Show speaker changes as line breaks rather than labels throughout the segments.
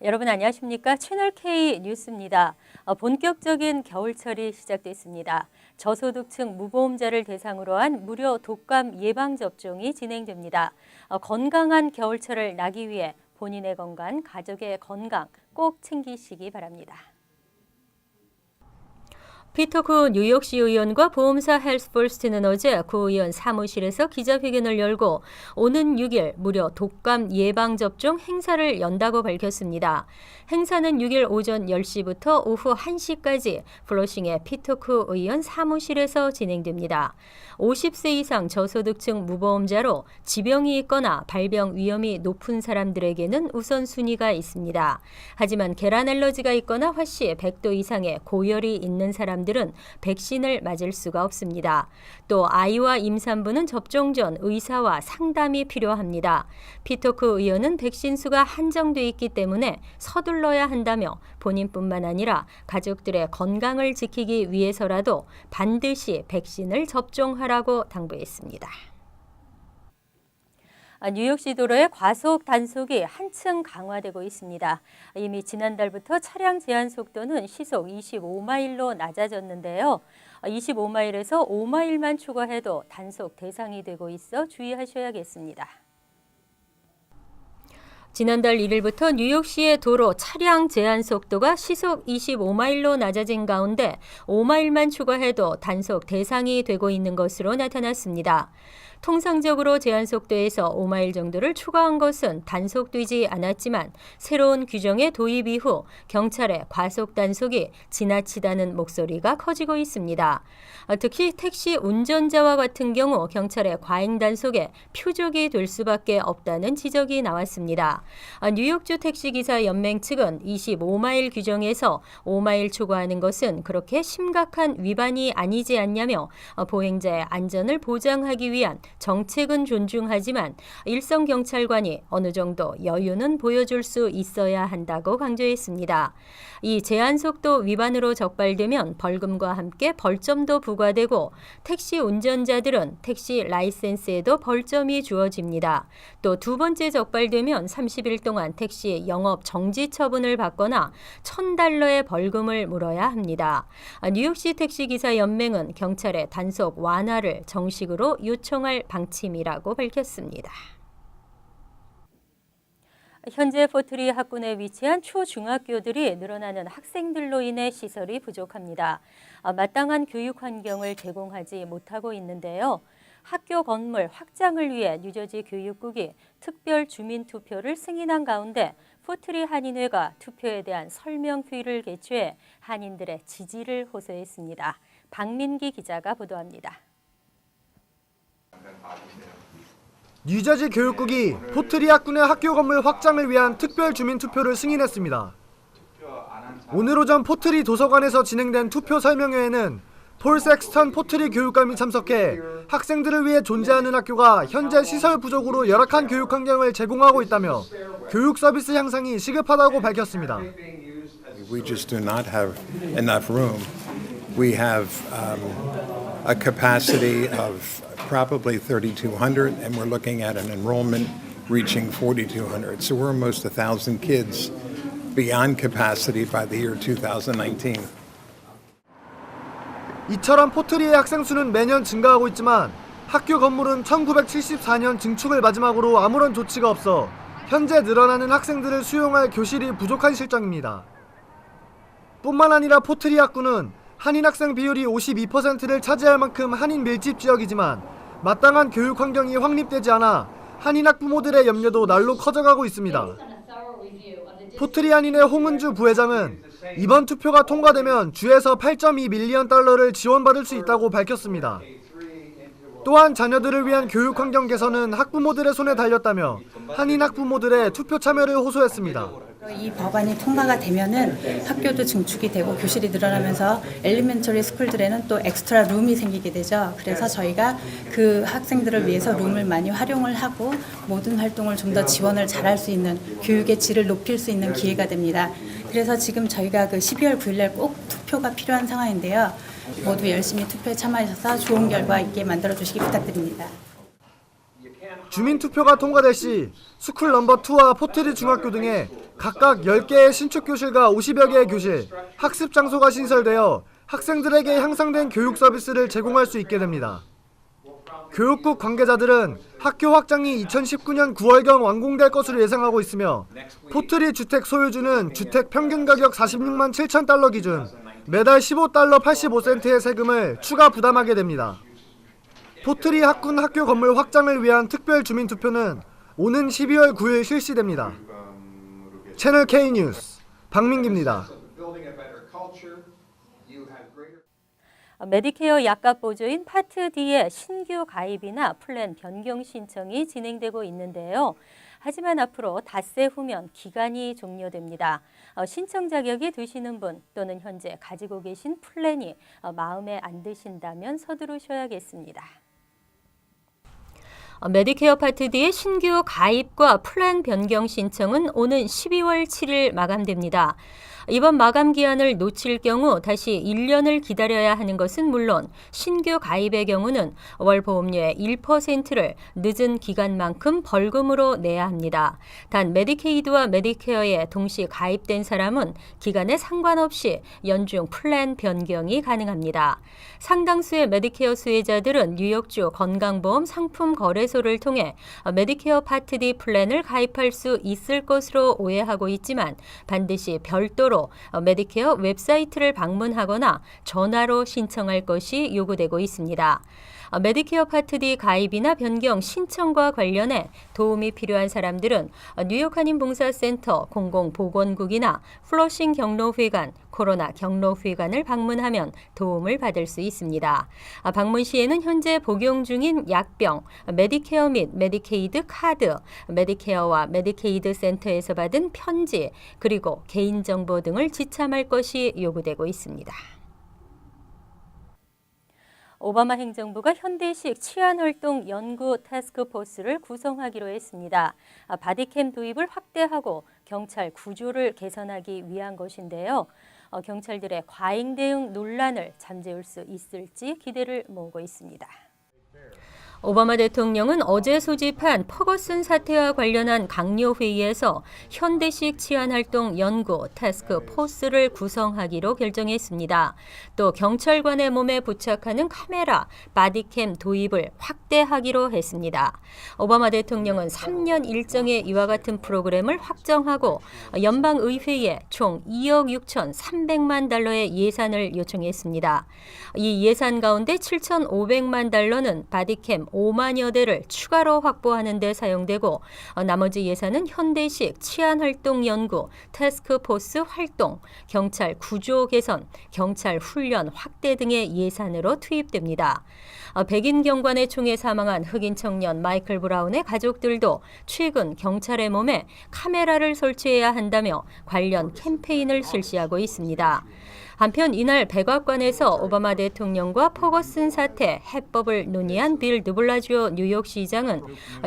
여러분 안녕하십니까? 채널K 뉴스입니다. 본격적인 겨울철이 시작됐습니다. 저소득층 무보험자를 대상으로 한 무료 독감 예방접종이 진행됩니다. 건강한 겨울철을 나기 위해 본인의 건강, 가족의 건강 꼭 챙기시기 바랍니다. 피터 구 뉴욕시 의원과 보험사 헬스퍼스트는 어제 구 의원 사무실에서 기자회견을 열고 오는 6일 무료 독감 예방접종 행사를 연다고 밝혔습니다. 행사는 6일 오전 10시부터 오후 1시까지 플러싱의 피터 구 의원 사무실에서 진행됩니다. 50세 이상 저소득층 무보험자로 지병이 있거나 발병 위험이 높은 사람들에게는 우선순위가 있습니다. 하지만 계란 알러지가 있거나 화씨 100도 이상의 고열이 있는 사람들은 백신을 맞을 수가 없습니다. 또 아이와 임산부는 접종 전 의사와 상담이 필요합니다. 피터크 의원은 백신 수가 한정돼 있기 때문에 서둘러야 한다며 본인뿐만 아니라 가족들의 건강을 지키기 위해서라도 반드시 백신을 접종하라고 당부했습니다. 뉴욕시 도로의 과속 단속이 한층 강화되고 있습니다. 이미 지난달부터 차량 제한 속도는 시속 25마일로 낮아졌는데요. 25마일에서 5마일만 초과해도 단속 대상이 되고 있어 주의하셔야겠습니다. 지난달 1일부터 뉴욕시의 도로 차량 제한 속도가 시속 25마일로 낮아진 가운데 5마일만 초과해도 단속 대상이 되고 있는 것으로 나타났습니다. 통상적으로 제한 속도에서 5마일 정도를 초과한 것은 단속되지 않았지만 새로운 규정의 도입 이후 경찰의 과속 단속이 지나치다는 목소리가 커지고 있습니다. 특히 택시 운전자와 같은 경우 경찰의 과잉 단속에 표적이 될 수밖에 없다는 지적이 나왔습니다. 뉴욕주 택시기사 연맹 측은 25마일 규정에서 5마일 초과하는 것은 그렇게 심각한 위반이 아니지 않냐며 보행자의 안전을 보장하기 위한 정책은 존중하지만 일선 경찰관이 어느 정도 여유는 보여줄 수 있어야 한다고 강조했습니다. 이 제한 속도 위반으로 적발되면 벌금과 함께 벌점도 부과되고 택시 운전자들은 택시 라이센스에도 벌점이 주어집니다. 또 두 번째 적발되면 30일 동안 택시 영업 정지 처분을 받거나 $1,000의 벌금을 물어야 합니다. 뉴욕시 택시기사 연맹은 경찰의 단속 완화를 정식으로 요청할 방침이라고 밝혔습니다. 현재 포트리 학군에 위치한 초중학교들이 늘어나는 학생들로 인해 시설이 부족합니다. 마땅한 교육 환경을 제공하지 못하고 있는데요. 학교 건물 확장을 위해 뉴저지 교육국이 특별 주민 투표를 승인한 가운데 포트리 한인회가 투표에 대한 설명회를 개최해 한인들의 지지를 호소했습니다. 박민기 기자가 보도합니다.
뉴저지 교육국이 포트리 학군의 학교 건물 확장을 위한 특별 주민 투표를 승인했습니다. 오늘 오전 포트리 도서관에서 진행된 투표 설명회에는 폴 섹스턴 포트리 교육감이 참석해 학생들을 위해 존재하는 학교가 현재 시설 부족으로 열악한 교육 환경을 제공하고 있다며 교육 서비스 향상이 시급하다고 밝혔습니다.
We just do not have enough room. We have a capacity of probably 3,200, and we're looking at an enrollment reaching 4,200. So we're almost 1,000 kids beyond capacity by the year 2019.
이처럼 포트리의 학생 수는 매년 증가하고 있지만 학교 건물은 1974년 증축을 마지막으로 아무런 조치가 없어 현재 늘어나는 학생들을 수용할 교실이 부족한 실정입니다. 뿐만 아니라 포트리 학군은 한인 학생 비율이 52%를 차지할 만큼 한인 밀집 지역이지만 마땅한 교육 환경이 확립되지 않아 한인 학부모들의 염려도 날로 커져가고 있습니다. 포트리 한인회 홍은주 부회장은 이번 투표가 통과되면 주에서 $8.2 밀리언 지원받을 수 있다고 밝혔습니다. 또한 자녀들을 위한 교육 환경 개선은 학부모들의 손에 달렸다며 한인 학부모들의 투표 참여를 호소했습니다.
이 법안이 통과가 되면은 학교도 증축이 되고 교실이 늘어나면서 엘리멘터리 스쿨들에는 또 엑스트라 룸이 생기게 되죠. 그래서 저희가 그 학생들을 위해서 룸을 많이 활용을 하고 모든 활동을 좀 더 지원을 잘할 수 있는 교육의 질을 높일 수 있는 기회가 됩니다. 그래서 지금 저희가 그 12월 9일 날 꼭 투표가 필요한 상황인데요. 모두 열심히 투표에 참여하셔서 좋은 결과 있게 만들어 주시기 부탁드립니다.
주민투표가 통과될 시 스쿨 넘버 2와 포트리 중학교 등에 각각 10개의 신축교실과 50여 개의 교실, 학습 장소가 신설되어 학생들에게 향상된 교육 서비스를 제공할 수 있게 됩니다. 교육국 관계자들은 학교 확장이 2019년 9월경 완공될 것으로 예상하고 있으며 포트리 주택 소유주는 주택 평균 가격 46만 7천 달러 기준 매달 15달러 85센트의 세금을 추가 부담하게 됩니다. 포트리 학군 학교 건물 확장을 위한 특별 주민투표는 오는 12월 9일 실시됩니다. 채널 K 뉴스 박민기입니다.
메디케어 약값 보조인 파트 D의 신규 가입이나 플랜 변경 신청이 진행되고 있는데요. 하지만 앞으로 닷새 후면 기간이 종료됩니다. 신청 자격이 되시는 분 또는 현재 가지고 계신 플랜이 마음에 안 드신다면 서두르셔야겠습니다. 메디케어 파트 D의 신규 가입과 플랜 변경 신청은 오는 12월 7일 마감됩니다. 이번 마감 기한을 놓칠 경우 다시 1년을 기다려야 하는 것은 물론 신규 가입의 경우는 월 보험료의 1%를 늦은 기간만큼 벌금으로 내야 합니다. 단 메디케이드와 메디케어에 동시 가입된 사람은 기간에 상관없이 연중 플랜 변경이 가능합니다. 상당수의 메디케어 수혜자들은 뉴욕주 건강보험 상품 거래소를 통해 메디케어 파트 D 플랜을 가입할 수 있을 것으로 오해하고 있지만 반드시 별도로 메디케어 웹사이트를 방문하거나 전화로 신청할 것이 요구되고 있습니다. 메디케어 파트 D 가입이나 변경 신청과 관련해 도움이 필요한 사람들은 뉴욕 한인봉사센터 공공보건국이나 플러싱 경로회관, 코로나 경로회관을 방문하면 도움을 받을 수 있습니다. 방문 시에는 현재 복용 중인 약병, 메디케어 및 메디케이드 카드, 메디케어와 메디케이드 센터에서 받은 편지, 그리고 개인정보 등을 지참할 것이 요구되고 있습니다. 오바마 행정부가 현대식 치안활동 연구 태스크포스를 구성하기로 했습니다. 바디캠 도입을 확대하고 경찰 구조를 개선하기 위한 것인데요. 경찰들의 과잉 대응 논란을 잠재울 수 있을지 기대를 모으고 있습니다. 오바마 대통령은 어제 소집한 퍼거슨 사태와 관련한 강요 회의에서 현대식 치안활동 연구 태스크 포스를 구성하기로 결정했습니다. 또 경찰관의 몸에 부착하는 카메라, 바디캠 도입을 확대하기로 했습니다. 오바마 대통령은 3년 일정의 이와 같은 프로그램을 확정하고 연방의회에 총 2억 6,300만 달러의 예산을 요청했습니다. 이 예산 가운데 7,500만 달러는 바디캠 5만여 대를 추가로 확보하는 데 사용되고 나머지 예산은 현대식 치안활동 연구, 태스크포스 활동, 경찰 구조 개선, 경찰 훈련 확대 등의 예산으로 투입됩니다. 백인 경관의 총에 사망한 흑인 청년 마이클 브라운의 가족들도 최근 경찰의 몸에 카메라를 설치해야 한다며 관련 캠페인을 실시하고 있습니다. 한편 이날 백악관에서 오바마 대통령과 퍼거슨 사태 해법을 논의한 빌 드블라지오 뉴욕시장은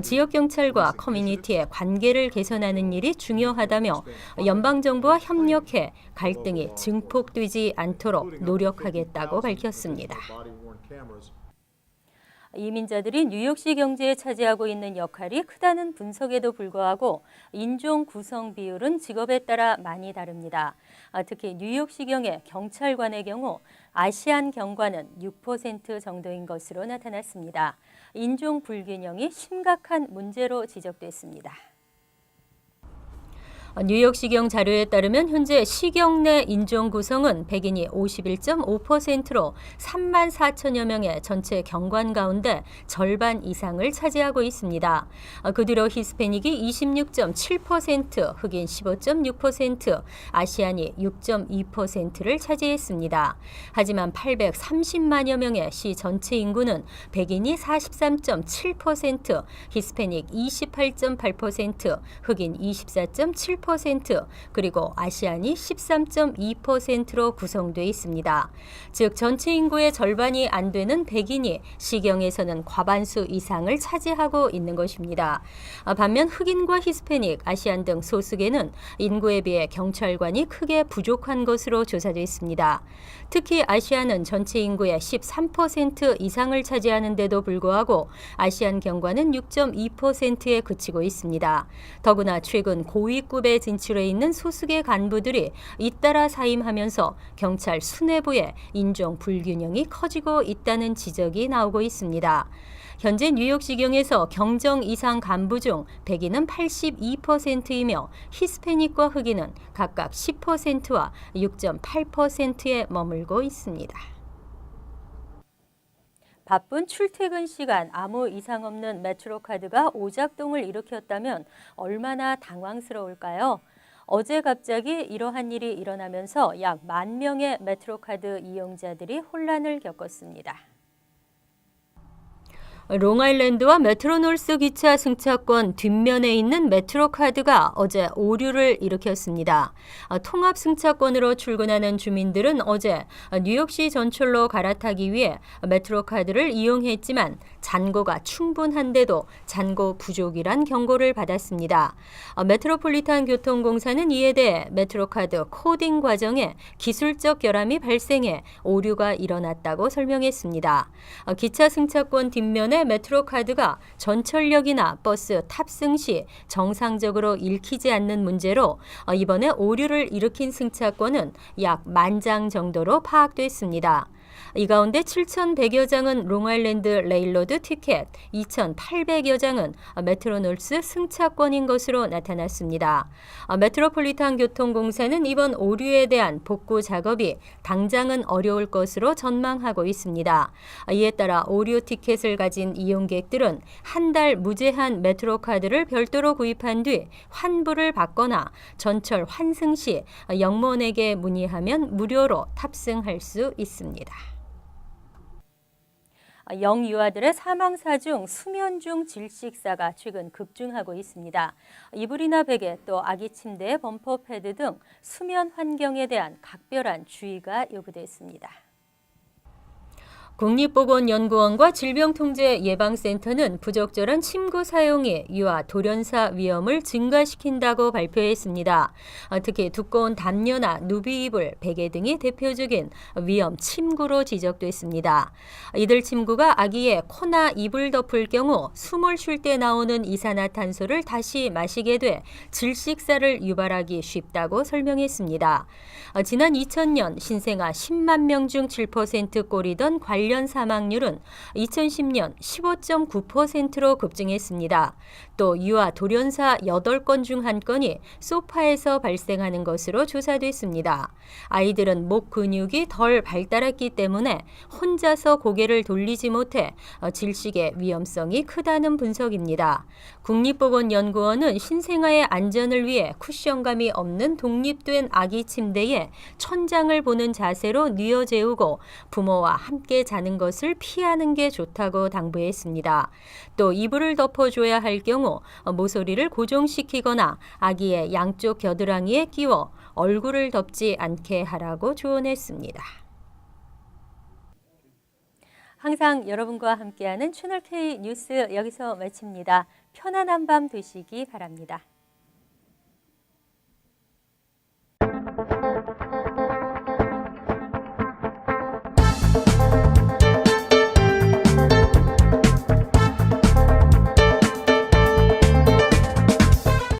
지역경찰과 커뮤니티의 관계를 개선하는 일이 중요하다며 연방정부와 협력해 갈등이 증폭되지 않도록 노력하겠다고 밝혔습니다. 이민자들이 뉴욕시 경제에 차지하고 있는 역할이 크다는 분석에도 불구하고 인종 구성 비율은 직업에 따라 많이 다릅니다. 특히 뉴욕시경의 경찰관의 경우 아시안 경관은 6% 정도인 것으로 나타났습니다. 인종 불균형이 심각한 문제로 지적됐습니다. 뉴욕시경 자료에 따르면 현재 시경 내 인종 구성은 백인이 51.5%로 3만 4천여 명의 전체 경관 가운데 절반 이상을 차지하고 있습니다. 그 뒤로 히스패닉이 26.7%, 흑인 15.6%, 아시안이 6.2%를 차지했습니다. 하지만 830만여 명의 시 전체 인구는 백인이 43.7%, 히스패닉 28.8%, 흑인 24.7% 8%, 그리고 아시안이 13.2%로 구성되어 있습니다. 즉 전체 인구의 절반이 안 되는 백인이 시경에서는 과반수 이상을 차지하고 있는 것입니다. 반면 흑인과 히스패닉, 아시안 등 소수계는 인구에 비해 경찰관이 크게 부족한 것으로 조사됐습니다. 특히 아시안은 전체 인구의 13% 이상을 차지하는데도 불구하고 아시안 경관은 6.2%에 그치고 있습니다. 더구나 최근 고위급에 진출해 있는 소수계 간부들이 잇따라 사임하면서 경찰 수뇌부의 인종 불균형이 커지고 있다는 지적이 나오고 있습니다. 현재 뉴욕시경에서 경정 이상 간부 중 백인은 82%이며 히스패닉과 흑인은 각각 10%와 6.8%에 머물고 있습니다. 바쁜 출퇴근 시간 아무 이상 없는 메트로카드가 오작동을 일으켰다면 얼마나 당황스러울까요? 어제 갑자기 이러한 일이 일어나면서 약 10,000명의 메트로카드 이용자들이 혼란을 겪었습니다. 롱아일랜드와 메트로놀스 기차 승차권 뒷면에 있는 메트로카드가 어제 오류를 일으켰습니다. 통합 승차권으로 출근하는 주민들은 어제 뉴욕시 전철로 갈아타기 위해 메트로카드를 이용했지만 잔고가 충분한데도 잔고 부족이란 경고를 받았습니다. 메트로폴리탄 교통공사는 이에 대해 메트로카드 코딩 과정에 기술적 결함이 발생해 오류가 일어났다고 설명했습니다. 기차 승차권 뒷면에 메트로카드가 전철역이나 버스 탑승 시 정상적으로 읽히지 않는 문제로 이번에 오류를 일으킨 승차권은 약 10,000장 정도로 파악됐습니다. 이 가운데 7,100여 장은 롱아일랜드 레일로드 티켓, 2,800여 장은 메트로놀스 승차권인 것으로 나타났습니다. 메트로폴리탄 교통공사는 이번 오류에 대한 복구 작업이 당장은 어려울 것으로 전망하고 있습니다. 이에 따라 오류 티켓을 가진 이용객들은 한 달 무제한 메트로카드를 별도로 구입한 뒤 환불을 받거나 전철 환승 시 영무원에게 문의하면 무료로 탑승할 수 있습니다. 영유아들의 사망사 중 수면 중 질식사가 최근 급증하고 있습니다. 이불이나 베개 또 아기 침대의 범퍼 패드 등 수면 환경에 대한 각별한 주의가 요구됐습니다. 국립보건연구원과 질병통제예방센터는 부적절한 침구 사용이 유아 돌연사 위험을 증가시킨다고 발표했습니다. 특히 두꺼운 담요나 누비이불, 베개 등이 대표적인 위험 침구로 지적됐습니다. 이들 침구가 아기의 코나 입을 덮을 경우 숨을 쉴 때 나오는 이산화탄소를 다시 마시게 돼 질식사를 유발하기 쉽다고 설명했습니다. 지난 2000년 신생아 10만 명 중 7%꼴이던 관련 사망률은 2010년 15.9%로 급증했습니다. 또 유아 돌연사 8건 중 1건이 소파에서 발생하는 것으로 조사됐습니다. 아이들은 목 근육이 덜 발달했기 때문에 혼자서 고개를 돌리지 못해 질식의 위험성이 크다는 분석입니다. 국립보건연구원은 신생아의 안전을 위해 쿠션감이 없는 독립된 아기 침대에 천장을 보는 자세로 뉘어 재우고 부모와 함께 자는 것을 피하는 게 좋다고 당부했습니다. 또 이불을 덮어줘야 할 경우 모서리를 고정시키거나 아기의 양쪽 겨드랑이에 끼워 얼굴을 덮지 않게 하라고 조언했습니다. 항상 여러분과 함께하는 채널K 뉴스 여기서 마칩니다. 편안한 밤 되시기 바랍니다.